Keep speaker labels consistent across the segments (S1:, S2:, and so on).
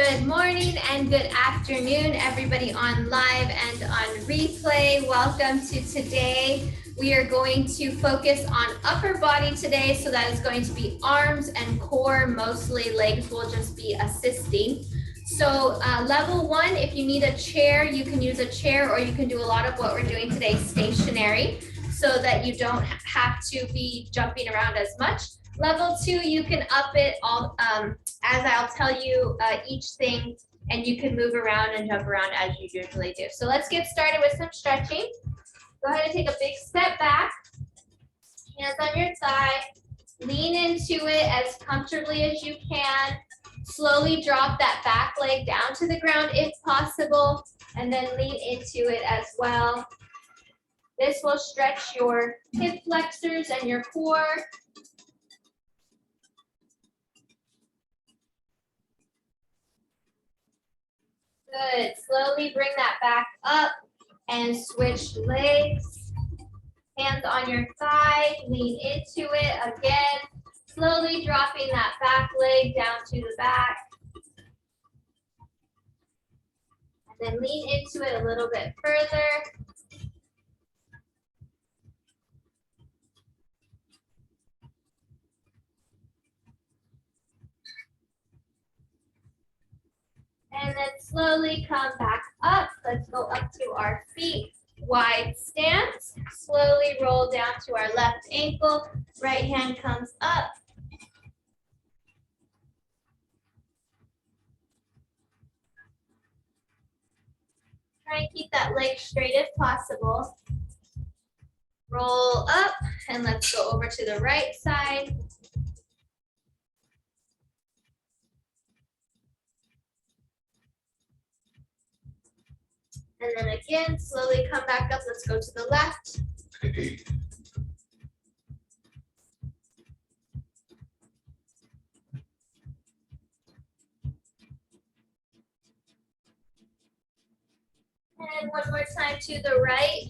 S1: Good morning and good afternoon, everybody on live and on replay. Welcome to today. We are going to focus on upper body today, so that is going to be arms and core, mostly legs will just be assisting. So level one, if you need a chair, you can use a chair, or you can do a lot of what we're doing today stationary, so that you don't have to be jumping around as much. Level two, you can up it all as I'll tell you each thing, and you can move around and jump around as you usually do. So let's get started with some stretching. Go ahead and take a big step back. Hands on your thigh. Lean into it as comfortably as you can. Slowly drop that back leg down to the ground if possible, and then lean into it as well. This will stretch your hip flexors and your core. Good. Slowly bring that back up and switch legs. Hands on your thigh, lean into it again. Slowly dropping that back leg down to the back. And then lean into it a little bit further. And then slowly come back up. Let's go up to our feet. Wide stance. Slowly roll down to our left ankle. Right hand comes up. Try and keep that leg straight if possible. Roll up, and let's go over to the right side. And then again, slowly come back up. Let's go to the left. And one more time to the right.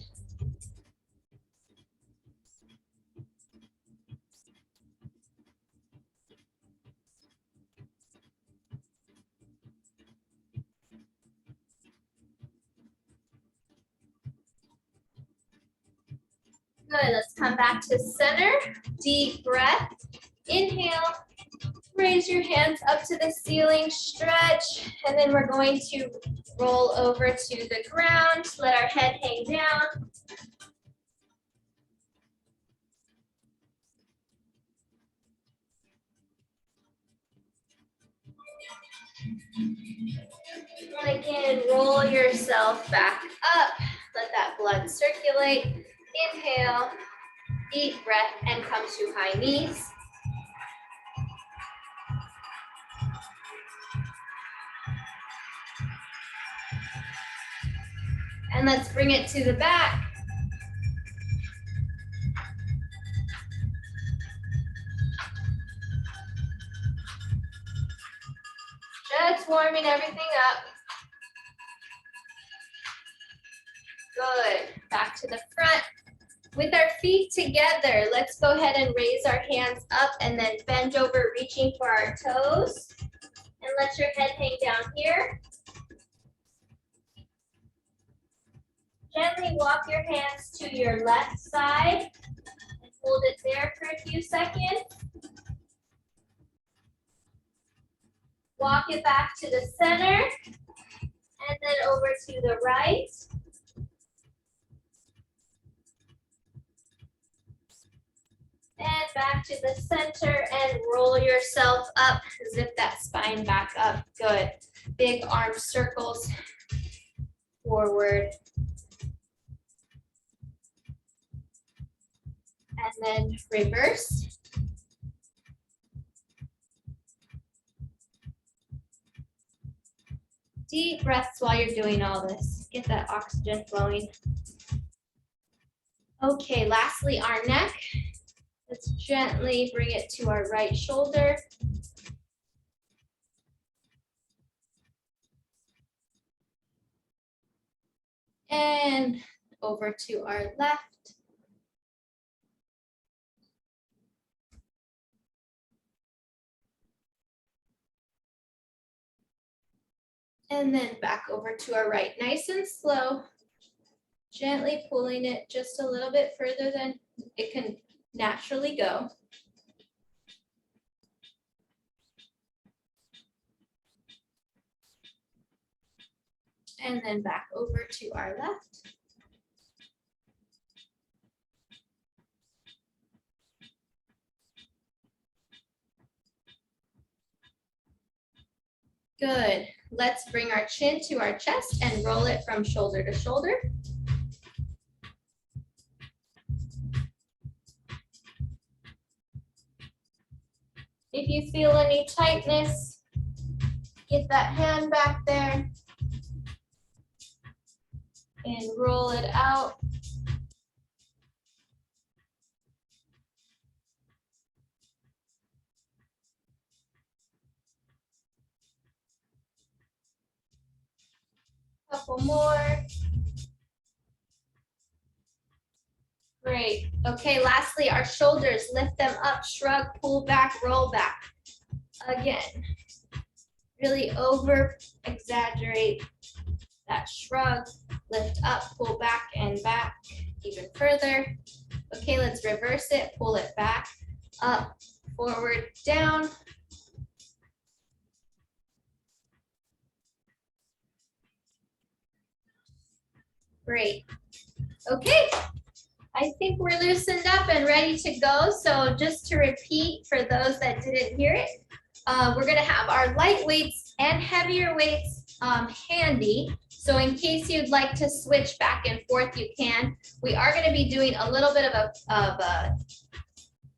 S1: Good, let's come back to center. Deep breath. Inhale, raise your hands up to the ceiling, stretch, and then we're going to roll over to the ground. Let our head hang down. And again, roll yourself back up. Let that blood circulate. Inhale, deep breath, and come to high knees. And let's bring it to the back. Just warming everything up. Good. Back to the front. With our feet together, let's go ahead and raise our hands up and then bend over, reaching for our toes. And let your head hang down here. Gently walk your hands to your left side and hold it there for a few seconds. Walk it back to the center and then over to the right. And back to the center and roll yourself up. Zip that spine back up. Good. Big arm circles forward. And then reverse. Deep breaths while you're doing all this. Get that oxygen flowing. Okay, lastly, our neck. Let's gently bring it to our right shoulder. And over to our left. And then back over to our right, nice and slow. Gently pulling it just a little bit further than it can naturally go. And then back over to our left. Good. Let's bring our chin to our chest and roll it from shoulder to shoulder. If you feel any tightness, get that hand back there and roll it out. Couple more. Great. Okay, lastly, our shoulders, lift them up, shrug, pull back, roll back. Again, really over exaggerate that shrug, lift up, pull back and back even further. Okay, let's reverse it, pull it back, up, forward, down. Great. Okay, I think we're loosened up and ready to go. So just to repeat for those that didn't hear it, we're gonna have our light weights and heavier weights handy. So in case you'd like to switch back and forth, you can. We are gonna be doing a little bit of a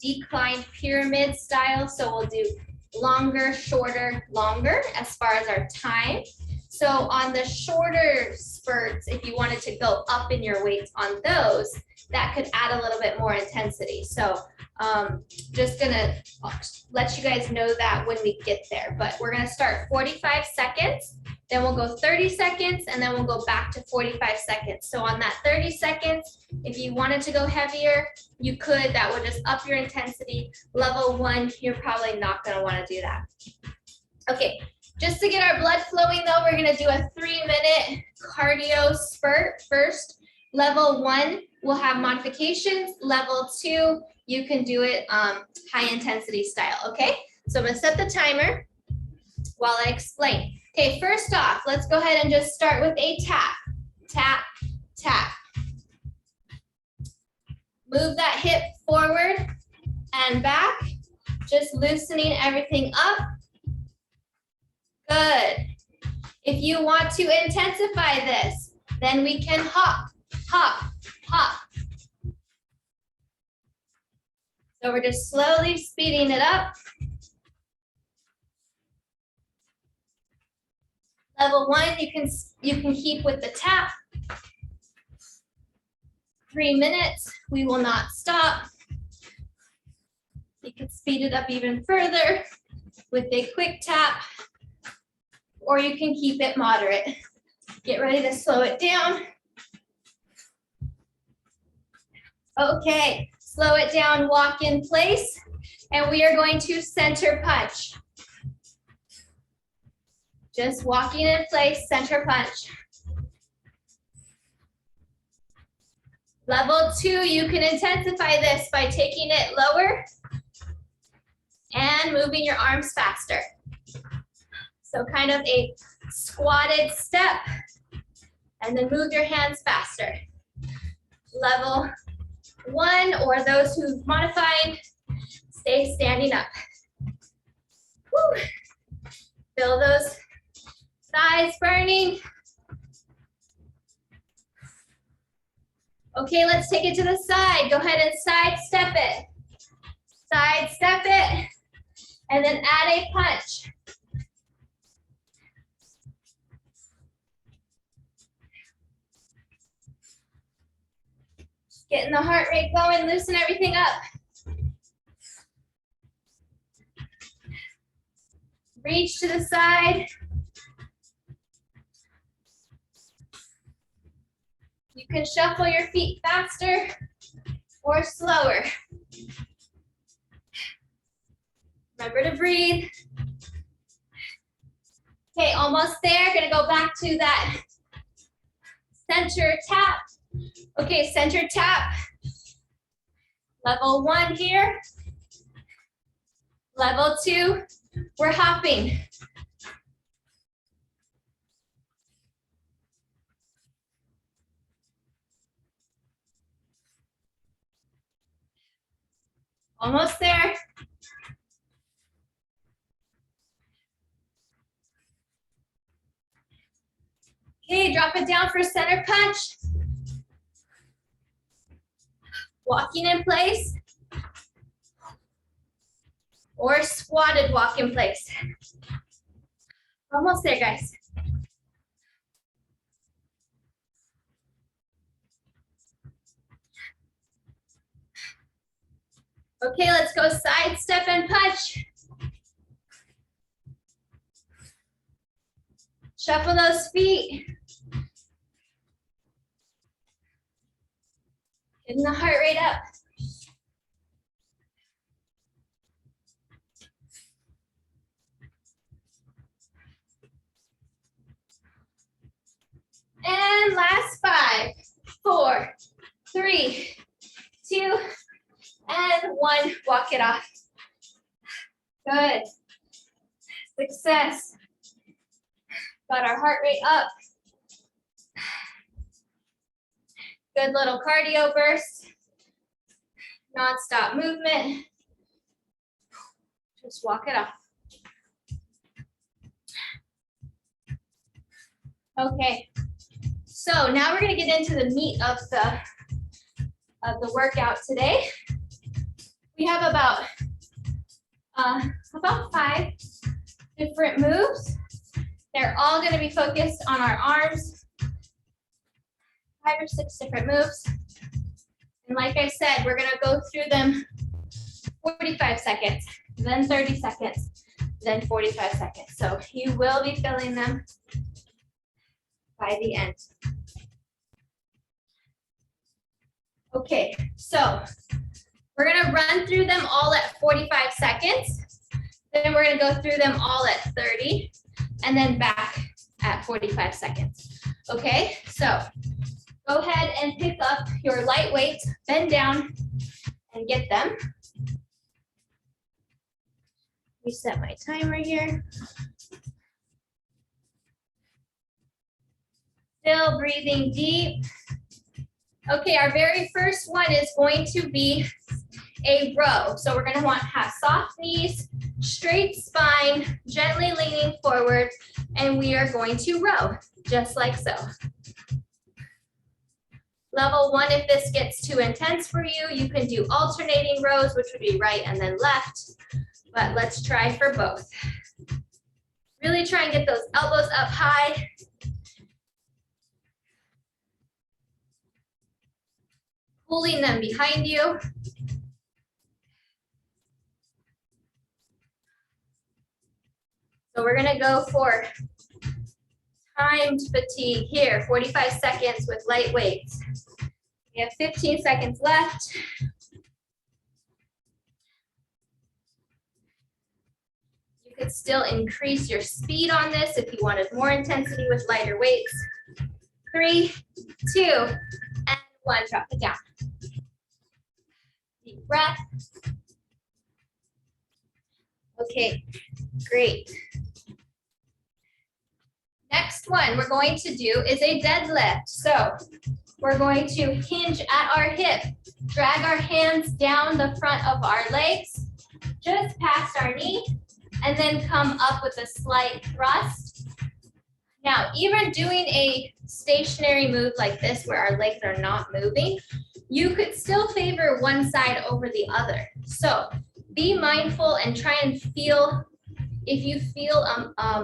S1: decline pyramid style. So we'll do longer, shorter, longer as far as our time. So on the shorter spurts, if you wanted to go up in your weights on those, that could add a little bit more intensity. So just gonna let you guys know that when we get there, but we're gonna start 45 seconds, then we'll go 30 seconds, and then we'll go back to 45 seconds. So on that 30 seconds, if you wanted to go heavier, you could. That would just up your intensity. Level 1, you're probably not gonna wanna do that. Okay, just to get our blood flowing though, we're gonna do a 3-minute cardio spurt first. Level 1 will have modifications. Level 2, you can do it high intensity style, okay? So I'm gonna set the timer while I explain. Okay, first off, let's go ahead and just start with a tap, tap, tap. Move that hip forward and back, just loosening everything up. Good. If you want to intensify this, then we can hop, hop, hop. So we're just slowly speeding it up. Level 1, you can keep with the tap. 3 minutes, we will not stop. You can speed it up even further with a quick tap, or you can keep it moderate. Get ready to slow it down. Okay, slow it down, walk in place, and we are going to center punch. Just walking in place, center punch. Level 2, you can intensify this by taking it lower and moving your arms faster. So kind of a squatted step, and then move your hands faster. Level 1, or those who've modified, stay standing up. Woo. Feel those thighs burning. Okay, let's take it to the side. Go ahead and sidestep it. Sidestep it, and then add a punch. Getting the heart rate going, loosen everything up. Reach to the side. You can shuffle your feet faster or slower. Remember to breathe. Okay, almost there. Gonna go back to that center tap. Okay, center tap. Level 1 here. Level 2, we're hopping. Almost there. Okay, drop it down for center punch. Walking in place. Or squatted walk in place. Almost there, guys. Okay, let's go side step and punch. Shuffle those feet. Getting the heart rate up. And last 5, 4, 3, 2, and 1. Walk it off. Good. Success. Got our heart rate up. Good little cardio burst. Non-stop movement. Just walk it off. Okay. So now we're going to get into the meat of the workout today. We have about 5 different moves. They're all going to be focused on our arms. 5 or 6 different moves. And like I said, we're going to go through them 45 seconds, then 30 seconds, then 45 seconds. So you will be filling them by the end. Okay, so we're gonna run through them all at 45 seconds. Then we're gonna go through them all at 30 and then back at 45 seconds. Okay, so go ahead and pick up your light weights, bend down and get them. Reset my timer here. Still breathing deep. Okay, our very first one is going to be a row. So we're gonna want to have soft knees, straight spine, gently leaning forward, and we are going to row, just like so. Level 1, if this gets too intense for you, you can do alternating rows, which would be right and then left, but let's try for both. Really try and get those elbows up high. Pulling them behind you. So we're gonna go for timed fatigue here, 45 seconds with light weights. We have 15 seconds left. You could still increase your speed on this if you wanted more intensity with lighter weights. 3, 2, and 1, drop it down. Deep breath. Okay, great. Next one we're going to do is a deadlift. So we're going to hinge at our hip, drag our hands down the front of our legs, just past our knee, and then come up with a slight thrust. Now, even doing a stationary move like this where our legs are not moving, you could still favor one side over the other. So be mindful and try and feel, if you feel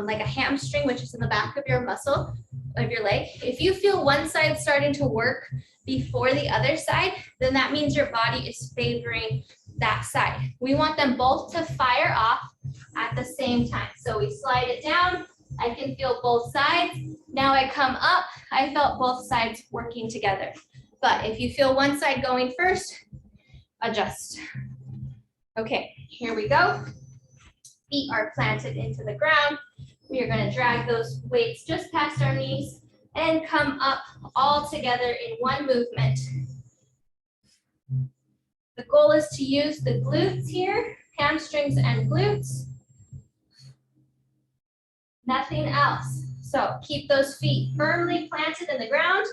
S1: like a hamstring, which is in the back of your muscle of your leg, if you feel one side starting to work before the other side, then that means your body is favoring that side. We want them both to fire off at the same time. So we slide it down. I can feel both sides. Now I come up, I felt both sides working together. But if you feel one side going first, adjust. Okay, here we go. Feet are planted into the ground. We are going to drag those weights just past our knees and come up all together in one movement. The goal is to use the glutes here, hamstrings and glutes. Nothing else. So keep those feet firmly planted in the ground.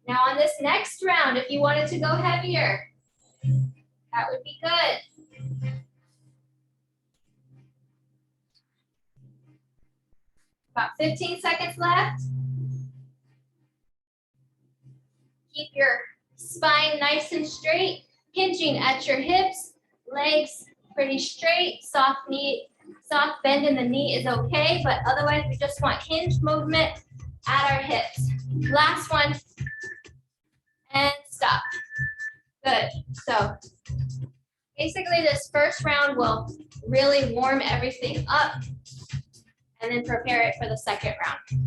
S1: Now on this next round, if you wanted to go heavier, that would be good. About 15 seconds left. Keep your spine nice and straight, hinging at your hips, legs pretty straight, soft knee, soft bend in the knee is okay, but otherwise we just want hinge movement at our hips. Last one, and stop. Good. So basically this first round will really warm everything up and then prepare it for the second round.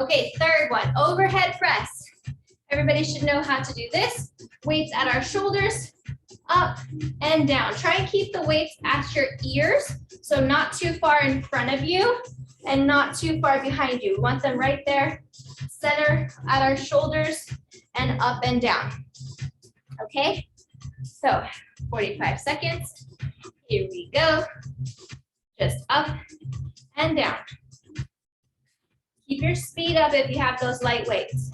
S1: Okay, third one, overhead press. Everybody should know how to do this. Weights at our shoulders, up and down. Try and keep the weights at your ears, so not too far in front of you and not too far behind you. We want them right there, center at our shoulders and up and down. Okay, so 45 seconds. Here we go. Just up and down. Keep your speed up if you have those light weights.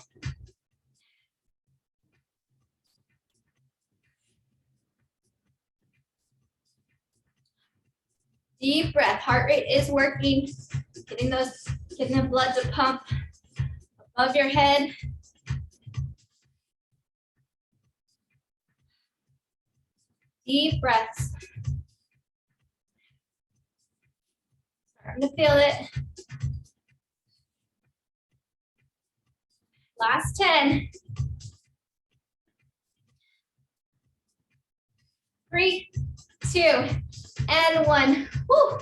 S1: Deep breath, heart rate is working, getting the blood to pump above your head. Deep breaths. Starting to feel it. Last 10. 3, 2, and 1. Woo.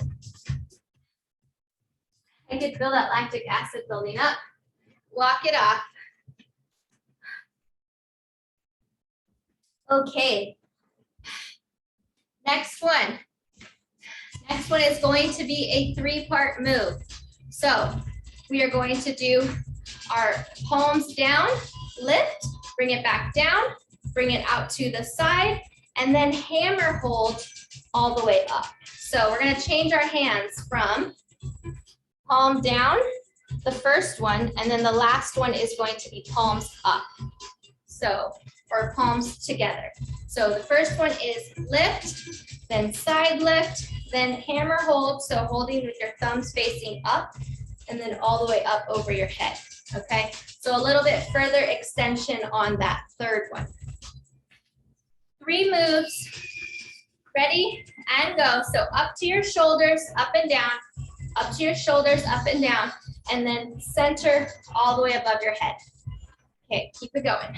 S1: I could feel that lactic acid building up. Walk it off. Okay. Next one. Next one is going to be a 3-part move. So we are going to do our palms down, lift, bring it back down, bring it out to the side, and then hammer hold all the way up. So we're going to change our hands from palm down, the first one, and then the last one is going to be palms up. So, or palms together. So the first one is lift, then side lift, then hammer hold. So holding with your thumbs facing up and then all the way up over your head. Okay, so a little bit further extension on that third one. 3 moves. Ready and go. So up to your shoulders, up and down, up to your shoulders, up and down, and then center all the way above your head. Okay, keep it going.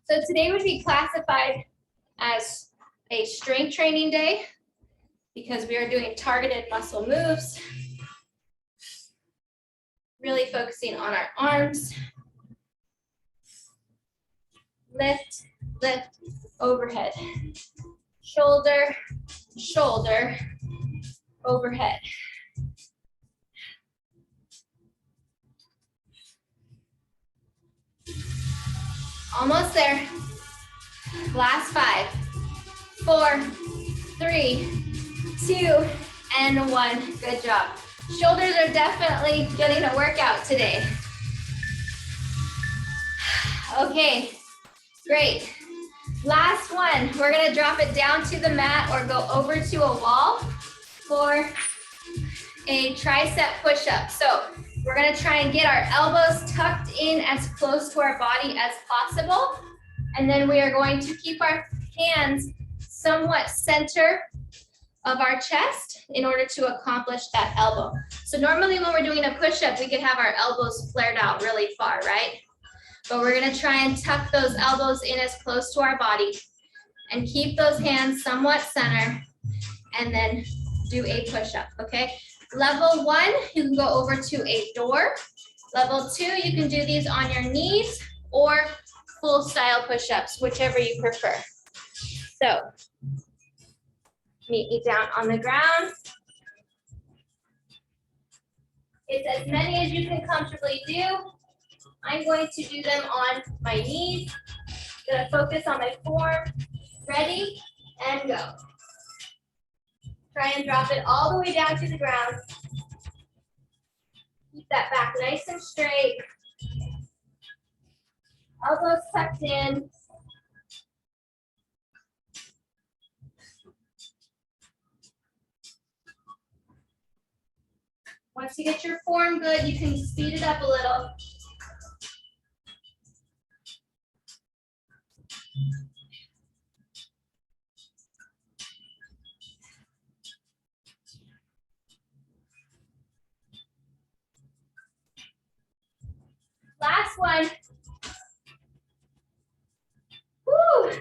S1: So today would be classified as a strength training day because we are doing targeted muscle moves, really focusing on our arms. Lift, lift, overhead. Shoulder, shoulder, overhead. Almost there. Last 5, 4, 3, 2, and 1. Good job. Shoulders are definitely getting a workout today. Okay, great. Last one, we're gonna drop it down to the mat or go over to a wall for a tricep push-up. So we're gonna try and get our elbows tucked in as close to our body as possible. And then we are going to keep our hands somewhat center of our chest in order to accomplish that elbow. So normally when we're doing a push-up, we could have our elbows flared out really far, right? But we're gonna try and tuck those elbows in as close to our body and keep those hands somewhat center and then do a push-up, okay? Level 1, you can go over to a door. Level 2, you can do these on your knees or full style push-ups, whichever you prefer. So, meet me down on the ground. It's as many as you can comfortably do. I'm going to do them on my knees. I'm gonna focus on my form. Ready, and go. Try and drop it all the way down to the ground. Keep that back nice and straight. Elbows tucked in. Once you get your form good, you can speed it up a little. Last one. Woo.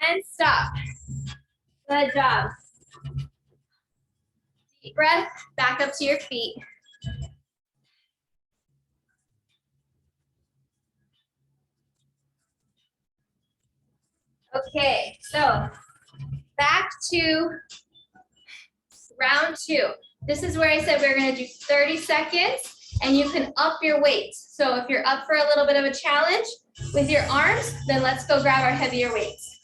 S1: And stop. Good job. Deep breath, back up to your feet. Okay, so back to round 2. This is where I said we're gonna do 30 seconds and you can up your weights. So if you're up for a little bit of a challenge with your arms, then let's go grab our heavier weights.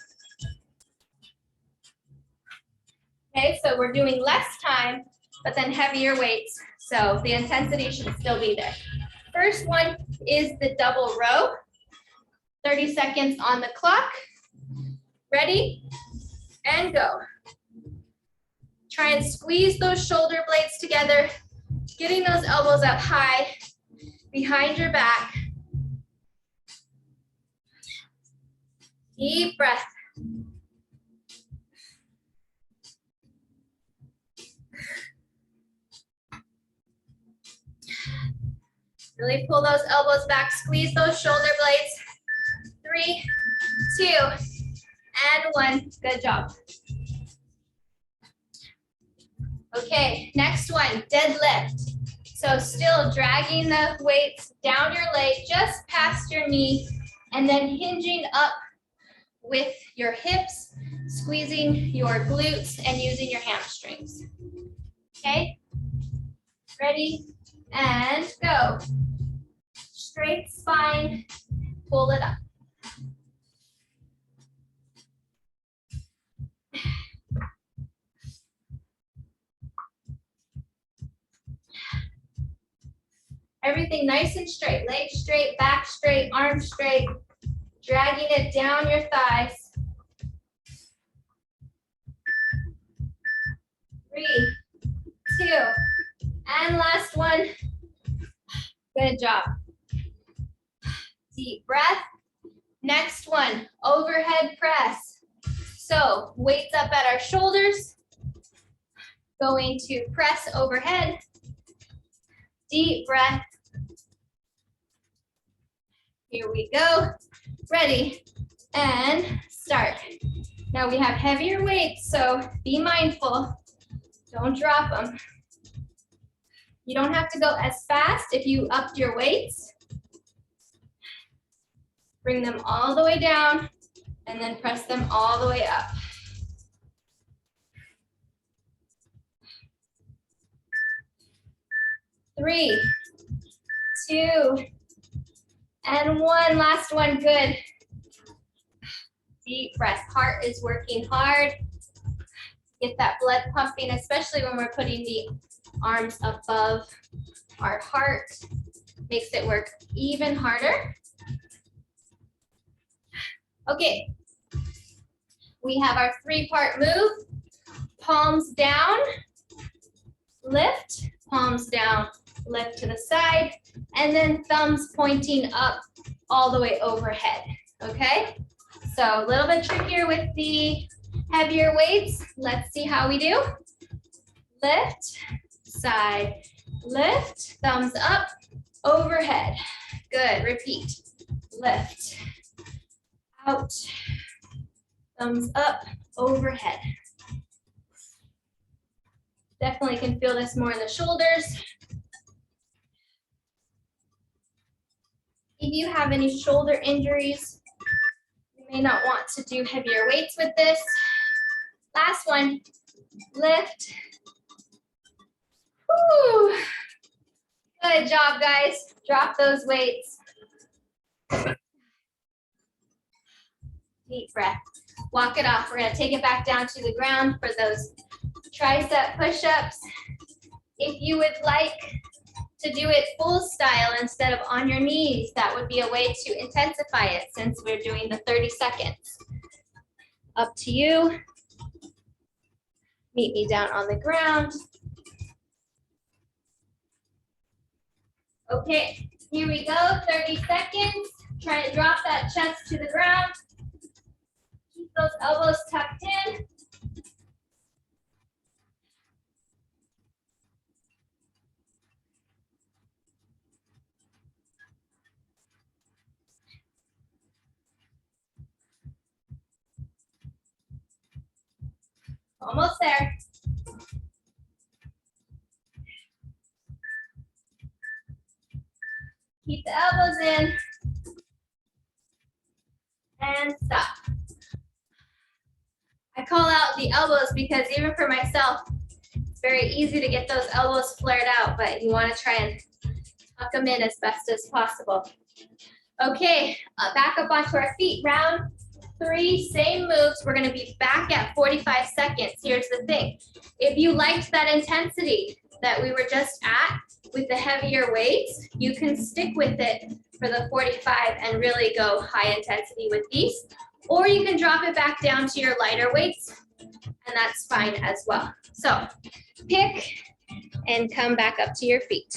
S1: Okay, so we're doing less time, but then heavier weights. So the intensity should still be there. First one is the double row. 30 seconds on the clock. Ready, and go. Try and squeeze those shoulder blades together, getting those elbows up high behind your back. Deep breath. Really pull those elbows back, squeeze those shoulder blades. 3, 2, and 1. Good job. Okay, next one, deadlift. So still dragging the weights down your leg, just past your knee, and then hinging up with your hips, squeezing your glutes, and using your hamstrings. Okay, ready, and go. Straight spine, pull it up. Everything nice and straight, legs straight, back straight, arms straight, dragging it down your thighs. 3, 2, and last one. Good job. Deep breath. Next one, overhead press. So weights up at our shoulders, going to press overhead. Deep breath. Here we go. Ready, and start. Now we have heavier weights, so be mindful. Don't drop them. You don't have to go as fast if you upped your weights. Bring them all the way down and then press them all the way up. Three, 2, and 1. Last one, good. Deep breath, heart is working hard. Get that blood pumping, especially when we're putting the arms above our heart. Makes it work even harder. Okay, we have our 3-part move. Palms down, lift, palms down, lift to the side, and then thumbs pointing up all the way overhead, okay? So a little bit trickier with the heavier weights. Let's see how we do. Lift, side, lift, thumbs up, overhead. Good, repeat. Lift, out, thumbs up, overhead. Definitely can feel this more in the shoulders. If you have any shoulder injuries, you may not want to do heavier weights with this. Last one, lift. Whew. Good job, guys. Drop those weights. Deep breath. Walk it off. We're gonna take it back down to the ground for those tricep push-ups. If you would like to do it full style instead of on your knees, that would be a way to intensify it since we're doing the 30 seconds. Up to you. Meet me down on the ground. Okay, here we go, 30 seconds. Try to drop that chest to the ground. Keep those elbows tucked in. Almost there. Keep the elbows in. And stop. I call out the elbows because even for myself, it's very easy to get those elbows flared out, but you want to try and tuck them in as best as possible. Okay, back up onto our feet. Round 3, same moves. We're going to be back at 45 seconds. Here's the thing. If you liked that intensity that we were just at with the heavier weights, you can stick with it for the 45 and really go high intensity with these. Or you can drop it back down to your lighter weights, and that's fine as well. So pick and come back up to your feet.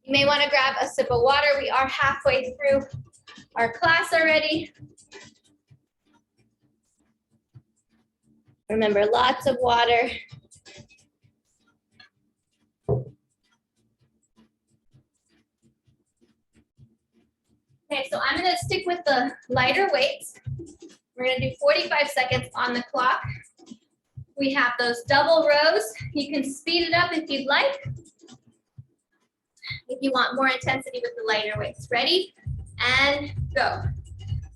S1: You may want to grab a sip of water. We are halfway through our class already. Remember, lots of water. Okay, so I'm gonna stick with the lighter weights. We're gonna do 45 seconds on the clock. We have those double rows. You can speed it up if you'd like. If you want more intensity with the lighter weights. Ready? And go.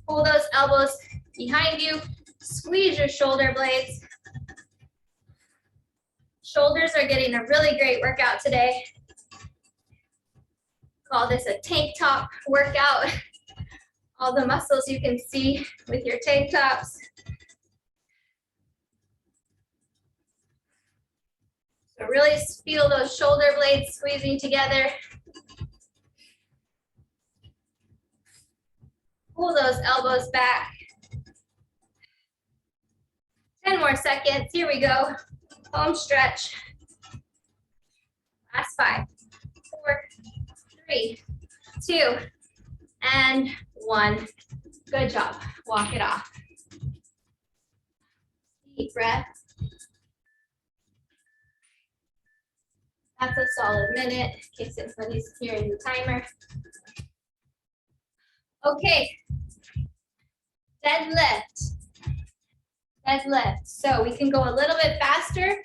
S1: Pull those elbows behind you. Squeeze your shoulder blades. Shoulders are getting a really great workout today. Call this a tank top workout. All the muscles you can see with your tank tops. So really feel those shoulder blades squeezing together. Pull those elbows back. 10 more seconds. Here we go. Home stretch. Last 5, 4, 3, 2, and 1. Good job. Walk it off. Deep breath. That's a solid minute, in case anybody's hearing the timer. Okay. Deadlift. Deadlift. So we can go a little bit faster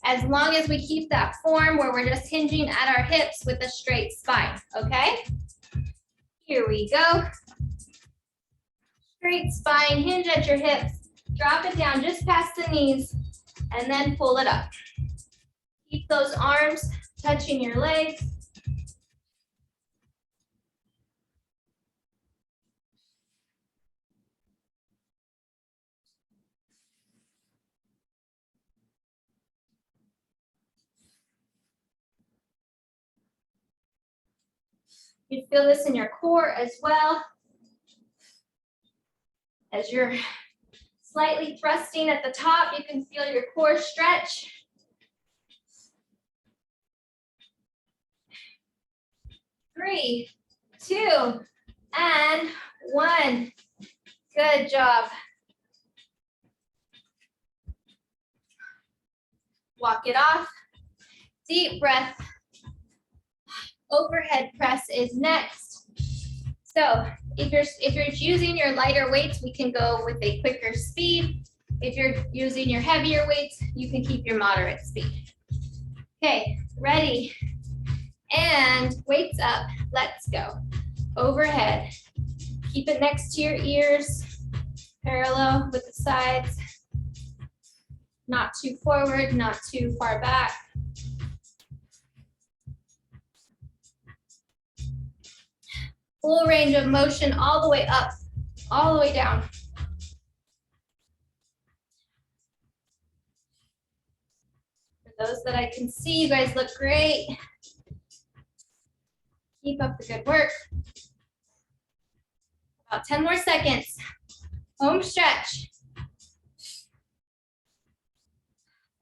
S1: as long as we keep that form where we're just hinging at our hips with a straight spine, okay? Here we go. Straight spine, hinge at your hips, drop it down just past the knees, and then pull it up. Keep those arms touching your legs. You feel this in your core as well. As you're slightly thrusting at the top, you can feel your core stretch. Three, 2, and 1. Good job. Walk it off. Deep breath. Overhead press is next. So if you're using your lighter weights, we can go with a quicker speed. If you're using your heavier weights, you can keep your moderate speed. Okay, ready? And weights up. Let's go. overhead. Keep it next to your ears, parallel with the sides. Not too forward, not too far back. Full range of motion all the way up, all the way down. For those that I can see, you guys look great. Keep up the good work. About 10 more seconds. Home stretch.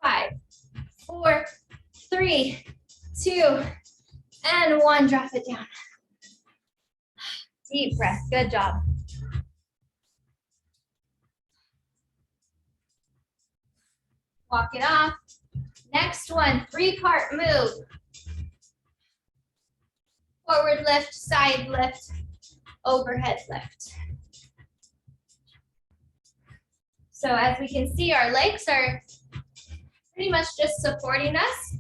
S1: 5, 4, 3, 2, and 1. Drop it down. Deep breath. Good job. Walk it off. Next one, 3-part move. Forward lift, side lift, overhead lift. So as we can see, our legs are pretty much just supporting us.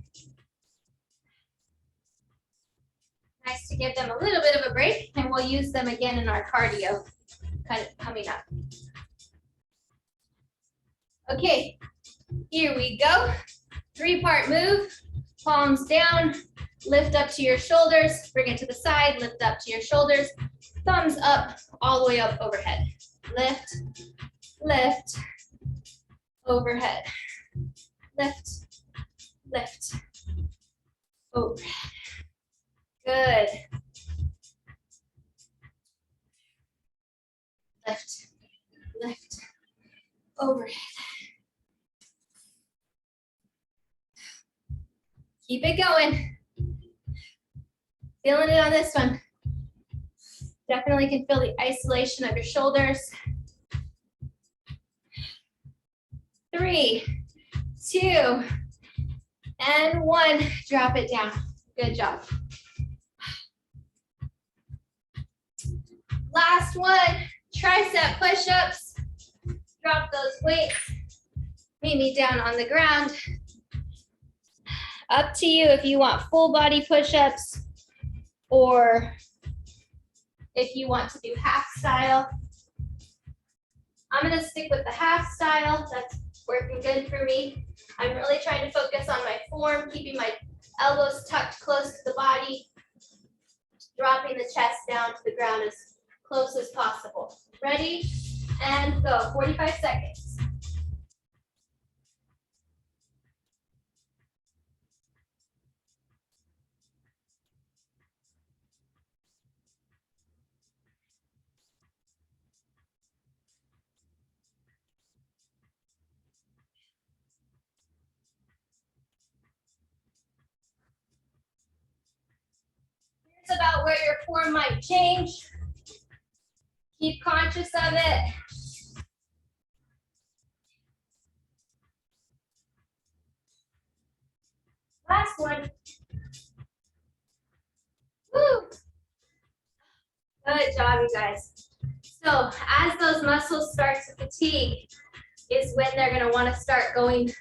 S1: Nice to give them a little bit of a break, and we'll use them again in our cardio kind of coming up. Okay, here we go. 3-part move, palms down, lift up to your shoulders, bring it to the side, lift up to your shoulders, thumbs up, all the way up overhead. Lift, lift, overhead. Lift, lift, overhead. Good. Lift, lift, overhead. Keep it going. Feeling it on this one. Definitely can feel the isolation of your shoulders. 3, 2, and 1. Drop it down. Good job. Last one, tricep push-ups. Drop those weights. Meet me down on the ground. Up to you if you want full body push-ups or if you want to do half style. I'm gonna stick with the half style. That's working good for me. I'm really trying to focus on my form, keeping my elbows tucked close to the body, dropping the chest down to the ground as close as possible. Ready? And go. 45 seconds. Here's about where your form might change. Keep conscious of it. Last one. Woo! Good job, you guys. So as those muscles start to fatigue is when they're going to want to start going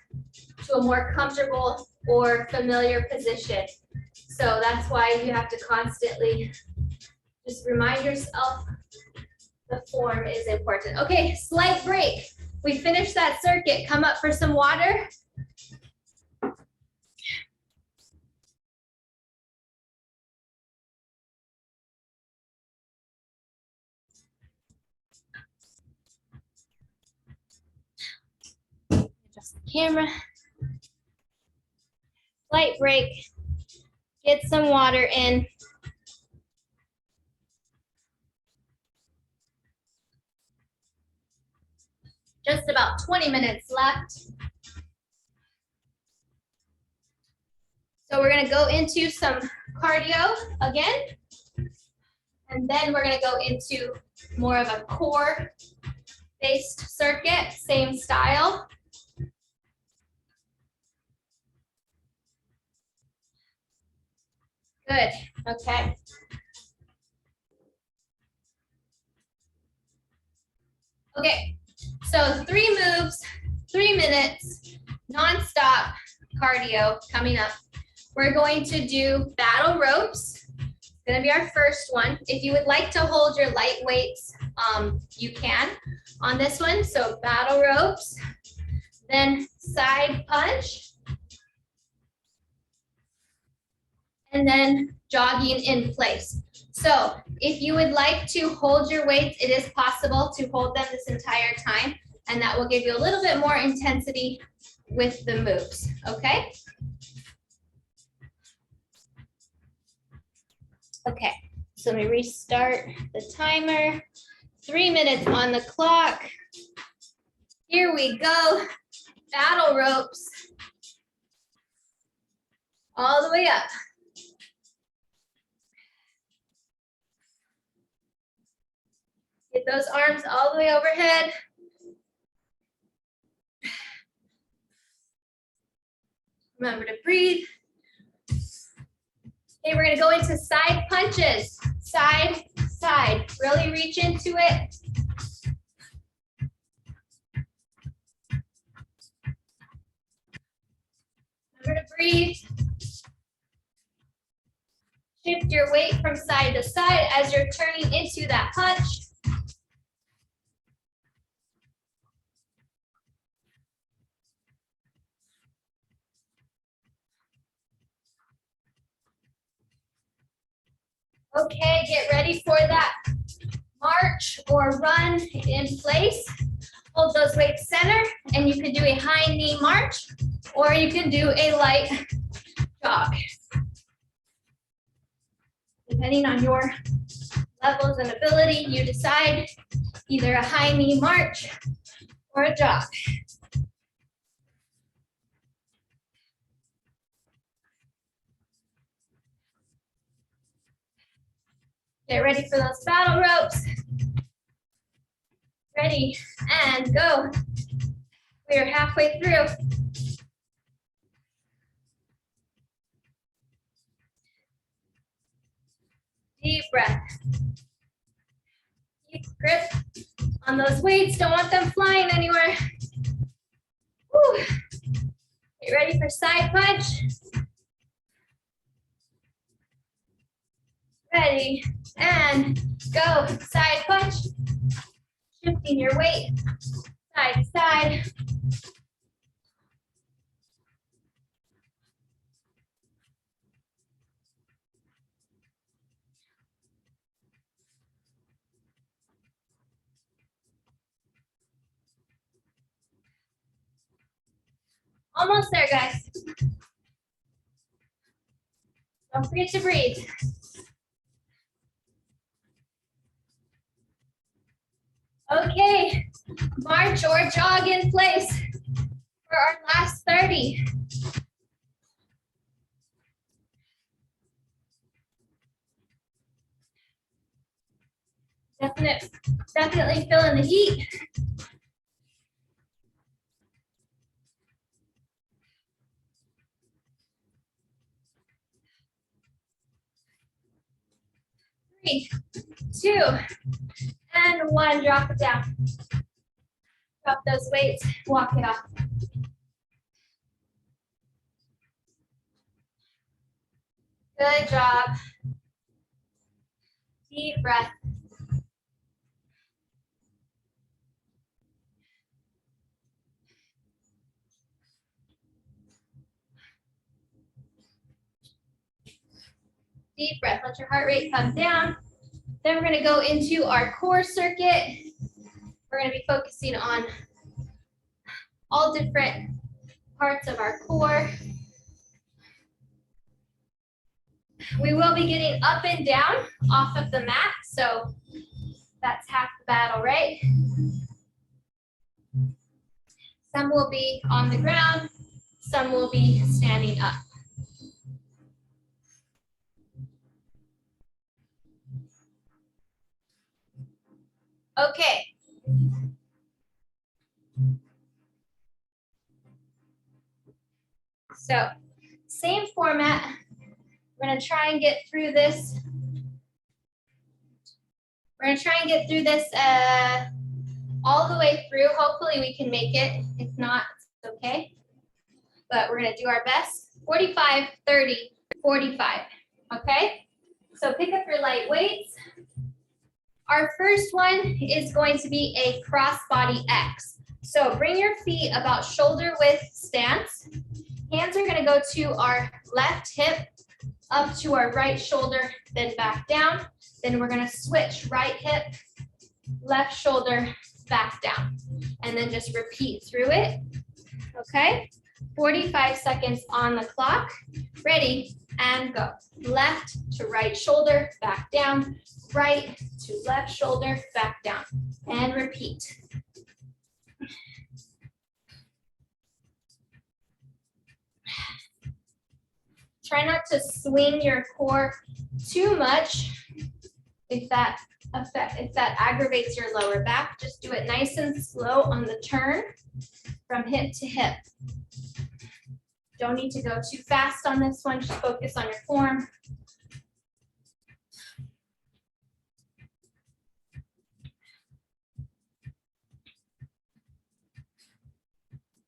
S1: to a more comfortable or familiar position. So that's why you have to constantly just remind yourself the form is important. Okay, slight break. We finished that circuit. Come up for some water. Adjust the camera. Slight break. Get some water in. Just about 20 minutes left. So we're gonna go into some cardio again. And then we're gonna go into more of a core-based circuit, same style. Good, okay. Okay, so 3 moves, 3 minutes, non-stop cardio coming up. We're going to do battle ropes. gonna be our first one. If you would like to hold your light weights, you can on this one. So battle ropes, then side punch, and then jogging in place. So if you would like to hold your weights, it is possible to hold them this entire time, and that will give you a little bit more intensity with the moves, okay? Okay, so let me restart the timer. 3 minutes on the clock. Here we go. Battle ropes. All the way up. Get those arms all the way overhead. Remember to breathe. Okay, we're gonna go into side punches. Side, side. Really reach into it. Remember to breathe. Shift your weight from side to side as you're turning into that punch. Okay, get ready for that march or run in place. Hold those weights center, and you can do a high knee march, or you can do a light jog. Depending on your levels and ability, you decide either a high knee march or a jog. Get ready for those battle ropes. Ready, and go. We are halfway through. Deep breath. Keep grip on those weights. Don't want them flying anywhere. Woo. Get ready for side punch. Ready, and go. Side punch. Shifting your weight side to side. Almost there, guys. Don't forget to breathe. Okay, march or jog in place for our last 30. Definitely feeling the heat. Three, 2, and 1. Drop it down. Drop those weights, walk it off. Good job. Deep breath. Deep breath. Let your heart rate come down. Then we're going to go into our core circuit. We're going to be focusing on all different parts of our core. We will be getting up and down off of the mat, so that's half the battle, right? Some will be on the ground, some will be standing up. Okay. So, same format. We're going to try and get through this. We're going to try and get through this all the way through. Hopefully we can make it. If not, it's okay. But we're going to do our best. 45, 30, 45. Okay? So pick up your light weights. Our first one is going to be a crossbody X. So bring your feet about shoulder width stance. Hands are going to go to our left hip, up to our right shoulder, then back down. Then we're going to switch right hip, left shoulder, back down. And then just repeat through it. Okay? 45 seconds on the clock. Ready, and go. Left to right shoulder, back down. Right to left shoulder, back down. And repeat. Try not to swing your core too much. If that aggravates your lower back, just do it nice and slow on the turn from hip to hip. Don't need to go too fast on this one, just focus on your form.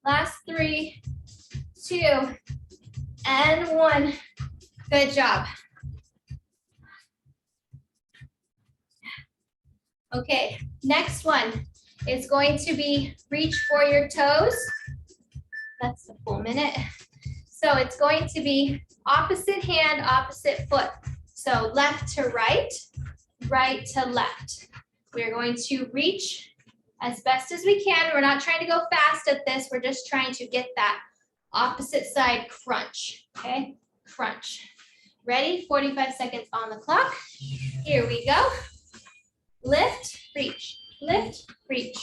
S1: Last 3, 2, and 1. Good job. Okay, next one is going to be reach for your toes. That's the full minute. So it's going to be opposite hand, opposite foot. So left to right, right to left. We're going to reach as best as we can. We're not trying to go fast at this. We're just trying to get that opposite side crunch, okay? Crunch. Ready? 45 seconds on the clock. Here we go. Lift, reach, lift, reach.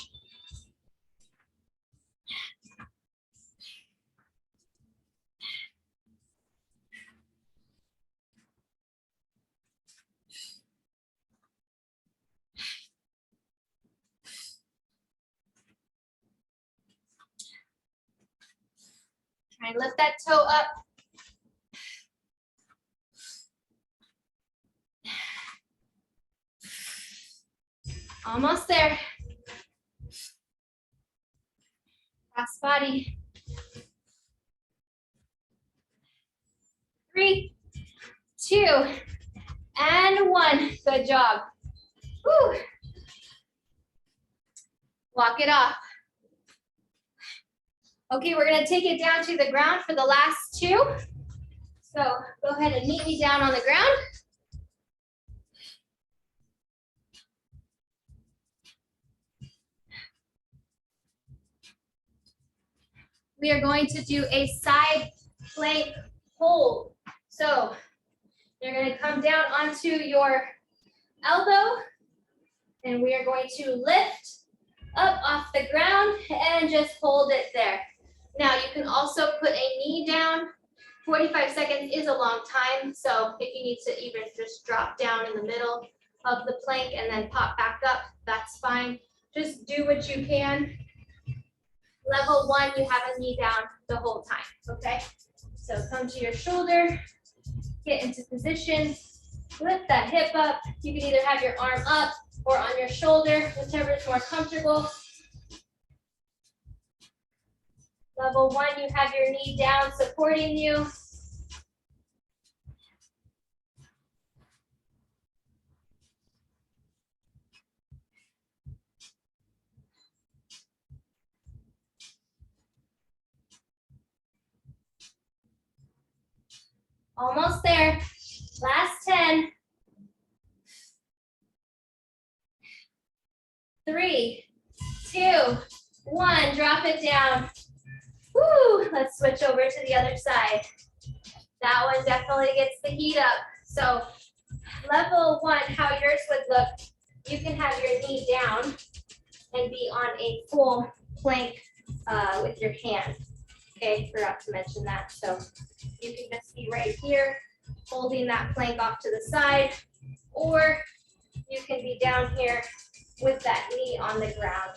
S1: Try and lift that toe up. Almost there. Cross body. 3, 2, and 1. Good job. Woo. Walk it off. Okay, we're going to take it down to the ground for the last 2. So go ahead and meet me down on the ground. We are going to do a side plank hold. So you're going to come down onto your elbow, and we are going to lift up off the ground and just hold it there. Now you can also put a knee down. 45 seconds is a long time, so if you need to even just drop down in the middle of the plank and then pop back up, that's fine. Just do what you can. Level 1, you have a knee down the whole time, okay? So come to your shoulder, get into position, lift that hip up. You can either have your arm up or on your shoulder, whichever is more comfortable. Level 1, you have your knee down supporting you. Almost there. Last 10. 3, 2, 1. Drop it down. Woo! Let's switch over to the other side. That one definitely gets the heat up. So level 1, how yours would look, you can have your knee down and be on a full plank with your hand. Okay, forgot to mention that. So you can just be right here, holding that plank off to the side, or you can be down here with that knee on the ground,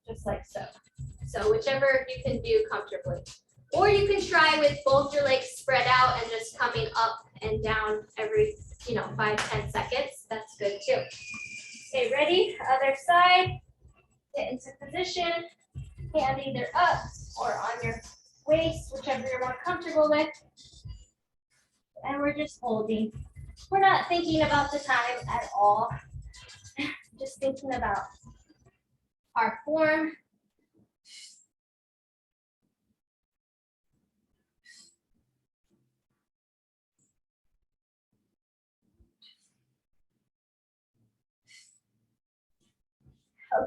S1: just like so. So whichever you can do comfortably. Or you can try with both your legs spread out and just coming up and down every, 5-10 seconds. That's good too. Okay, ready? Other side. Get into position. Hand either up or on your waist, whichever you're more comfortable with. And we're just holding. We're not thinking about the time at all. Just thinking about our form.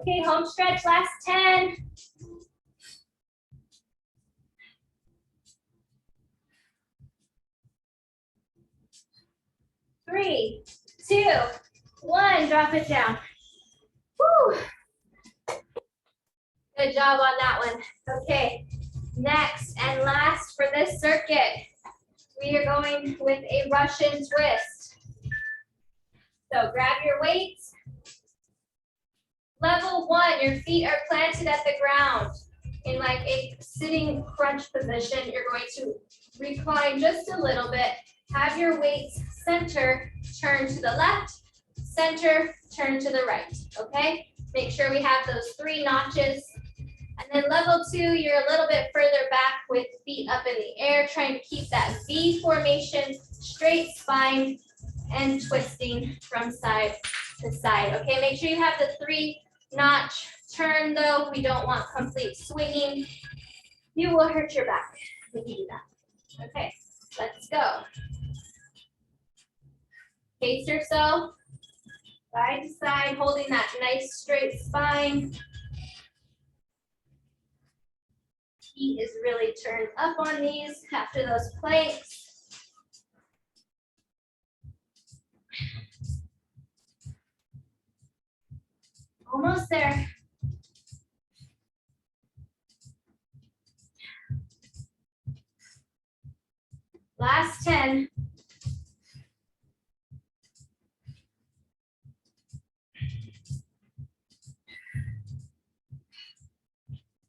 S1: Okay, home stretch, last 10. 3, 2, 1, drop it down. Woo. Good job on that one. Okay, next and last for this circuit, we are going with a Russian twist. So grab your weights. Level 1, your feet are planted at the ground. In like a sitting crunch position, you're going to recline just a little bit. Have your weights center, turn to the left, center, turn to the right, okay? Make sure we have those 3 notches. And then level 2, you're a little bit further back with feet up in the air, trying to keep that V formation, straight spine, and twisting from side to side, okay? Make sure you have the 3-notch turn though. We don't want complete swinging. You will hurt your back if you do that. Okay, let's go. Pace yourself, side to side, holding that nice straight spine. Feet is really turned up on these after those planks. Almost there. Last 10.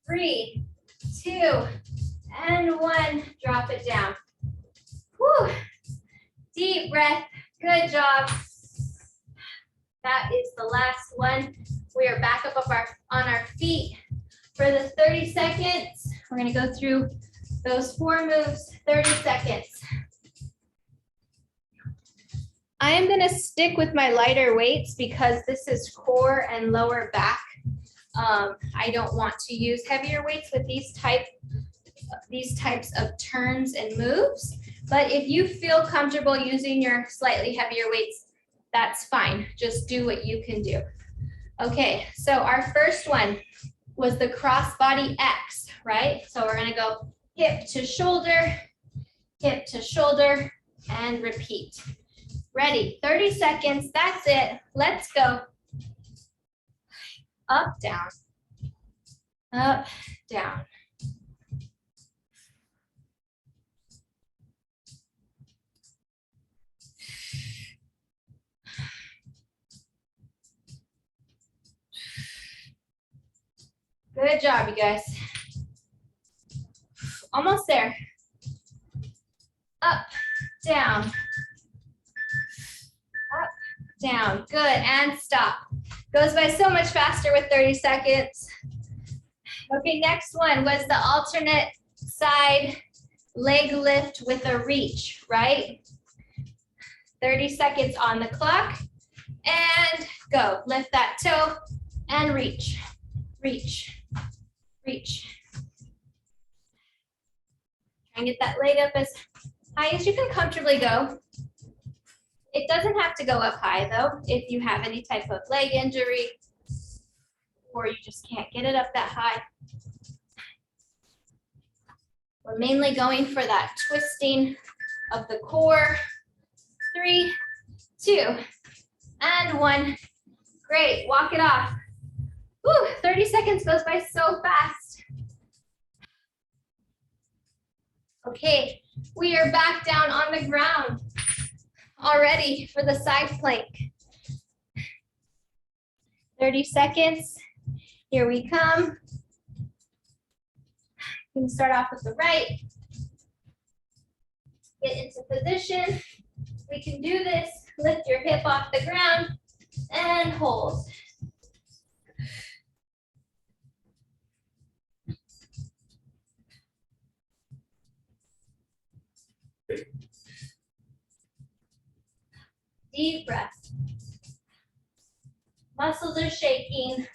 S1: 3, 2, and 1. Drop it down. Whew. Deep breath. Good job. That is the last one. We are back up on our feet for the 30 seconds. We're going to go through those 4 moves, 30 seconds. I am going to stick with my lighter weights because this is core and lower back. I don't want to use heavier weights with these types of turns and moves. But if you feel comfortable using your slightly heavier weights, that's fine. Just do what you can do. Okay, so our first one was the crossbody X, right? So we're gonna go hip to shoulder, and repeat. Ready, 30 seconds, that's it. Let's go. Up, down, up, down. Good job, you guys. Almost there. Up, down, up, down. Good, and stop. Goes by so much faster with 30 seconds. Okay, next one was the alternate side leg lift with a reach, right? 30 seconds on the clock, and go. Lift that toe and reach, reach, reach. Try and get that leg up as high as you can comfortably go. It doesn't have to go up high though, if you have any type of leg injury or you just can't get it up that high. We're mainly going for that twisting of the core. 3, 2, and 1. Great, walk it off. Whew, 30 seconds goes by so fast. Okay, we are back down on the ground already for the side plank. 30 seconds, here we come. We can start off with the right. Get into position. We can do this. Lift your hip off the ground and hold. Deep breath. Muscles are shaking.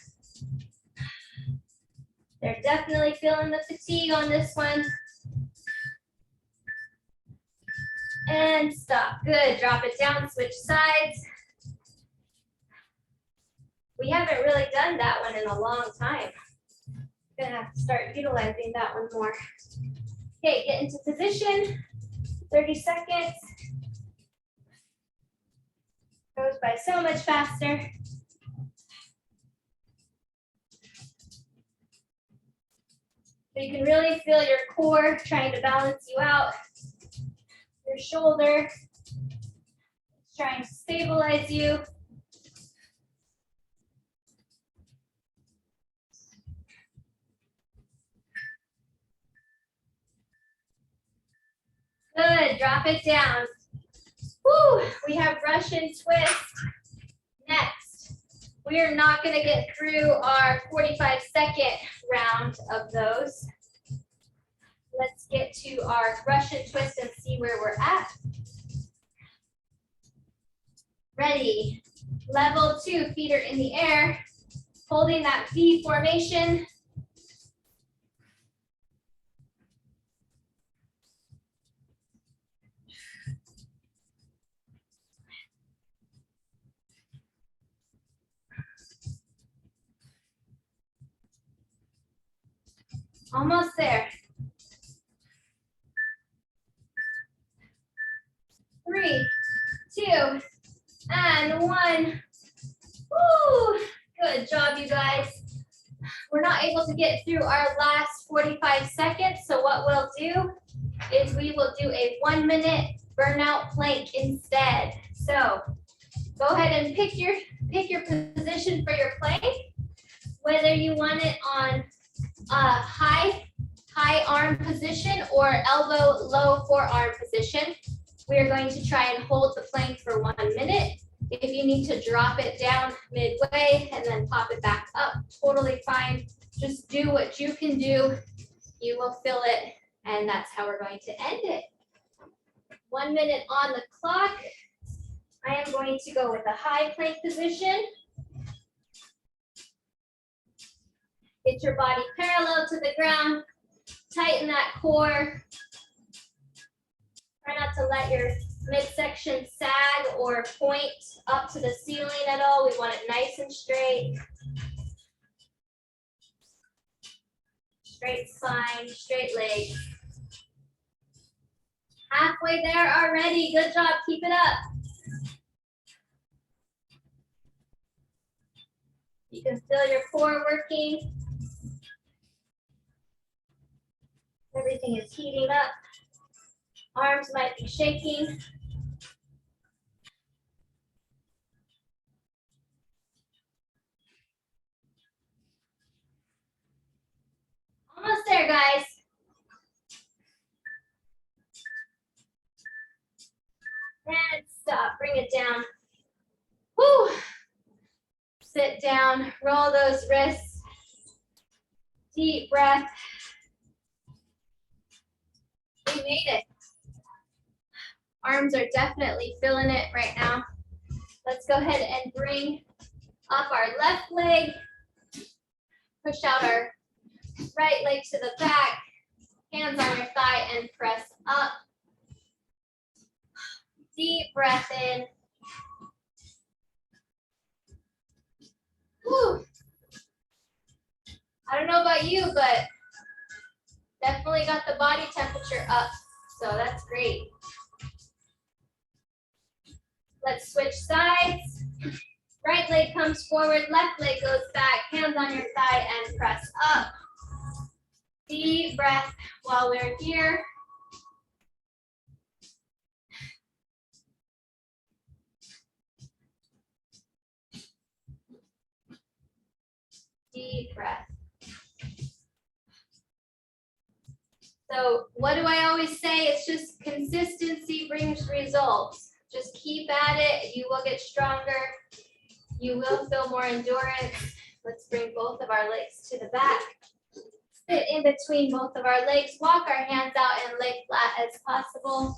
S1: They're definitely feeling the fatigue on this one. And stop. Good. Drop it down, switch sides. We haven't really done that one in a long time. Gonna have to start utilizing that one more. Okay, get into position. 30 seconds. Goes by so much faster. So you can really feel your core trying to balance you out. Your shoulder trying to stabilize you. Good, drop it down. Woo, we have Russian twist next. We are not gonna get through our 45-second round of those. Let's get to our Russian twist and see where we're at. Ready, level 2, feet are in the air, holding that V formation. Almost there. 3, 2, and 1. Woo! Good job, you guys. We're not able to get through our last 45 seconds, so what we'll do is we will do a 1-minute burnout plank instead. So go ahead and pick your position for your plank, whether you want it on a high arm position or elbow low forearm position. We are going to try and hold the plank for 1 minute. If you need to drop it down midway and then pop it back up, totally fine. Just do what you can do. You will feel it, and that's how we're going to end it. 1 minute on the clock. I am going to go with a high plank position. Get your body parallel to the ground. Tighten that core. Try not to let your midsection sag or point up to the ceiling at all. We want it nice and straight. Straight spine, straight legs. Halfway there already. Good job. Keep it up. You can feel your core working. Everything is heating up. Arms might be shaking. Almost there, guys. And stop, bring it down. Woo! Sit down, roll those wrists. Deep breath. We made it. Arms are definitely feeling it right now. Let's go ahead and bring up our left leg. Push out our right leg to the back. Hands on your thigh and press up. Deep breath in. Whew. I don't know about you, but definitely got the body temperature up, so that's great. Let's switch sides. Right leg comes forward, left leg goes back, hands on your thigh and press up. Deep breath while we're here. Deep breath. So what do I always say? It's just consistency brings results. Just keep at it. You will get stronger. You will feel more endurance. Let's bring both of our legs to the back. Sit in between both of our legs. Walk our hands out and lay flat as possible.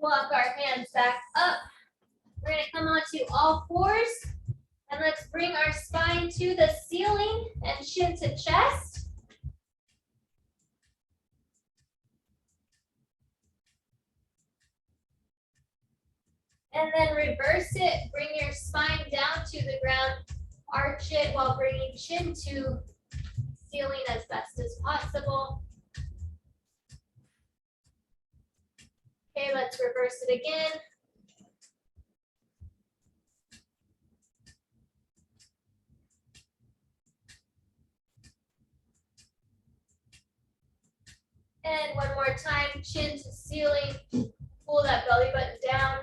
S1: Walk our hands back up. We're gonna come onto all fours and let's bring our spine to the ceiling and chin to chest. And then reverse it, bring your spine down to the ground, arch it while bringing chin to ceiling as best as possible. Okay, let's reverse it again. And one more time, chin to ceiling, pull that belly button down,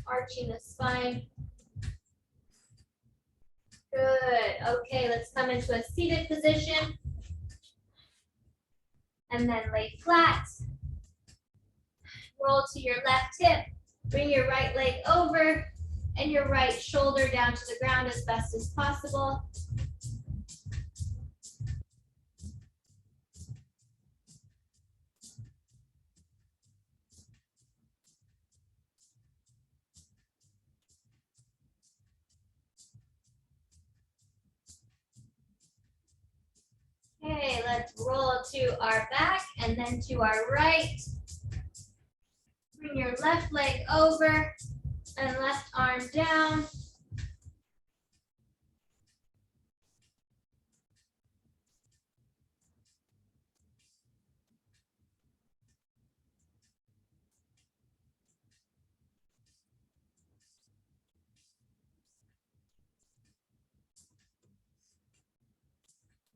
S1: arching the spine. Good, okay, let's come into a seated position. And then lay flat. Roll to your left hip, bring your right leg over and your right shoulder down to the ground as best as possible. Okay, let's roll to our back and then to our right. Bring your left leg over and left arm down.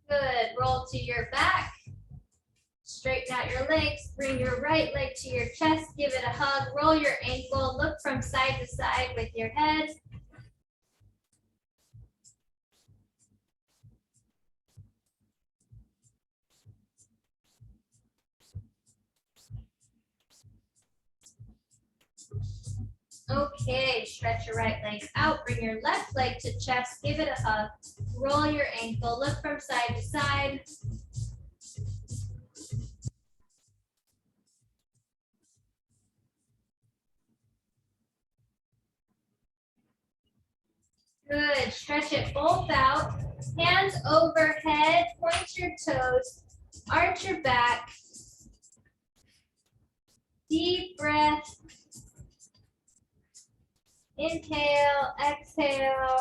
S1: Good, roll to your back. Straighten out your legs, bring your right leg to your chest, give it a hug, roll your ankle, look from side to side with your head. Okay, stretch your right leg out, bring your left leg to chest, give it a hug, roll your ankle, look from side to side. Good, stretch it both out, hands overhead, point your toes, arch your back. Deep breath. Inhale, exhale.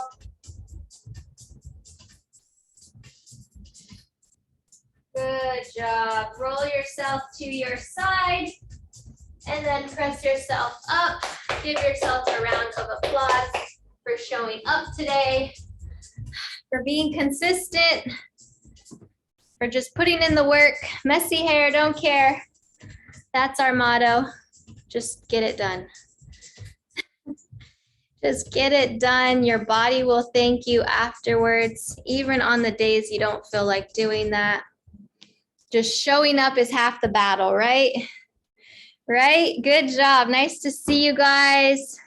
S1: Good job. Roll yourself to your side and then press yourself up. Give yourself a round of applause for showing up today, for being consistent, for just putting in the work. Messy hair, don't care. That's our motto. Just get it done. Just get it done. Your body will thank you afterwards, even on the days you don't feel like doing that. Just showing up is half the battle, right? Right? Good job. Nice to see you guys.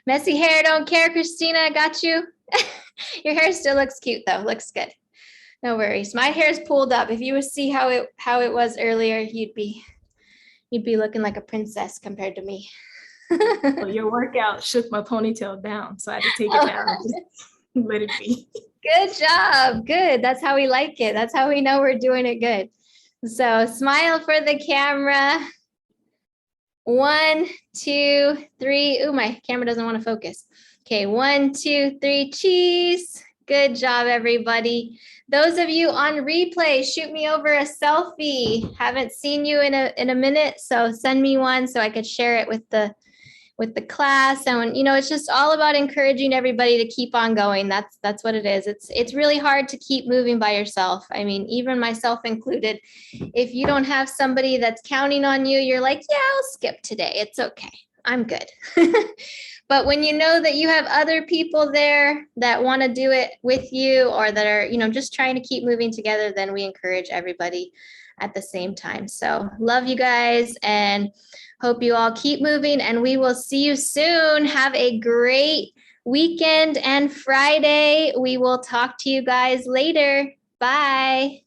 S1: Messy hair, don't care. Christina, got you. Your hair still looks cute though. Looks good. No worries. My hair's pulled up. If you would see how it was earlier, you'd be looking like a princess compared to me.
S2: Well, your workout shook my ponytail down, so I had to take it down and just let it be.
S1: Good job. Good. That's how we like it. That's how we know we're doing it good. So smile for the camera. 1, 2, 3. Ooh, my camera doesn't want to focus. Okay, 1, 2, 3, cheese. Good job, everybody. Those of you on replay, shoot me over a selfie. Haven't seen you in a minute, so send me one so I could share it with the class. And it's just all about encouraging everybody to keep on going. That's what it is. It's really hard to keep moving by yourself. I mean, even myself included. If you don't have somebody that's counting on you, you're like, yeah, I'll skip today. It's okay. I'm good. But when you know that you have other people there that want to do it with you, or that are, just trying to keep moving together, then we encourage everybody at the same time. So love you guys and hope you all keep moving, and we will see you soon. Have a great weekend and Friday. We will talk to you guys later. Bye.